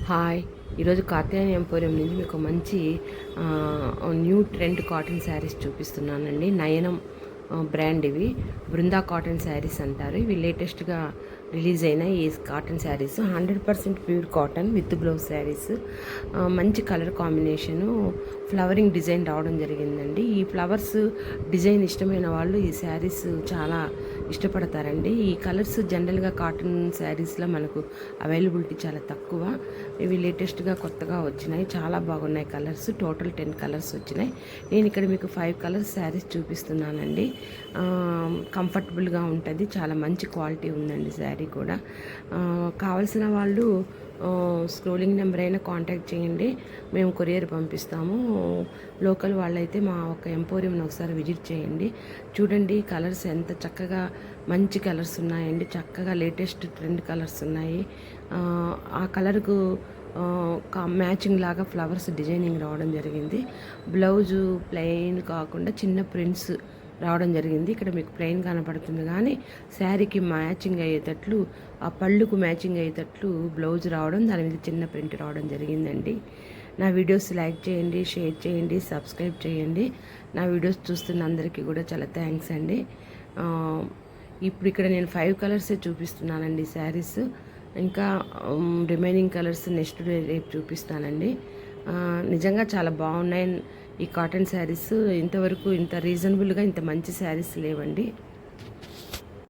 Hi! ఈరోజు Katyayani emporium నుంచి మీకు మంచి న్యూ ట్రెండ్ కాటన్ శారీస్ చూపిస్తున్నానండి. నయనం బ్రాండ్ ఇవి. బృందా కాటన్ శారీస్ అంటారు. ఇవి లేటెస్ట్‌గా రిలీజ్ అయిన ఈ cotton saris 100% pure cotton with blouse saris. మంచి కలర్ కాంబినేషను, ఫ్లవరింగ్ డిజైన్ రావడం జరిగిందండి. ఈ ఫ్లవర్స్ డిజైన్ ఇష్టమైన వాళ్ళు ఈ శారీస్ చాలా ఇష్టపడతారండి. ఈ కలర్స్ జనరల్గా కాటన్ శారీస్లో మనకు అవైలబిలిటీ చాలా తక్కువ. ఇవి లేటెస్ట్గా కొత్తగా వచ్చినాయి. చాలా బాగున్నాయి కలర్స్. టోటల్ 10 కలర్స్ వచ్చినాయి. నేను ఇక్కడ మీకు 5 కలర్స్ శారీస్ చూపిస్తున్నానండి. కంఫర్టబుల్గా ఉంటుంది. చాలా మంచి క్వాలిటీ ఉందండి శారీ కూడా. కావలసిన వాళ్ళు స్క్రోలింగ్ నెంబర్ అయినా కాంటాక్ట్ చేయండి. మేము కొరియర్ పంపిస్తాము. లోకల్ వాళ్ళైతే మా ఒక ఎంపోరియంని ఒకసారి విజిట్ చేయండి. చూడండి కలర్స్ ఎంత చక్కగా మంచి కలర్స్ ఉన్నాయండి. చక్కగా లేటెస్ట్ ట్రెండ్ కలర్స్ ఉన్నాయి. ఆ కలర్కు మ్యాచింగ్ లాగా ఫ్లవర్స్ డిజైనింగ్ రావడం జరిగింది. బ్లౌజు ప్లెయిన్ కాకుండా చిన్న ప్రింట్స్ రావడం జరిగింది. ఇక్కడ మీకు ప్లెయిన్ కనపడుతుంది కానీ శారీకి మ్యాచింగ్ అయ్యేటట్లు, ఆ పళ్ళుకు మ్యాచింగ్ అయ్యేటట్లు బ్లౌజ్ రావడం, దాని మీద చిన్న ప్రింట్ రావడం జరిగిందండి. నా వీడియోస్ లైక్ చేయండి, షేర్ చేయండి, సబ్స్క్రైబ్ చేయండి. నా వీడియోస్ చూస్తున్న అందరికీ కూడా చాలా థ్యాంక్స్ అండి. ఇప్పుడు ఇక్కడ నేను 5 కలర్సే చూపిస్తున్నానండి శారీస్. ఇంకా రిమైనింగ్ కలర్స్ నెక్స్ట్ డే రేపు చూపిస్తానండి. నిజంగా చాలా బాగున్నాయి ఈ కాటన్ శారీస్. ఇంతవరకు ఇంత రీజనబుల్గా ఇంత మంచి శారీస్ లేవండి.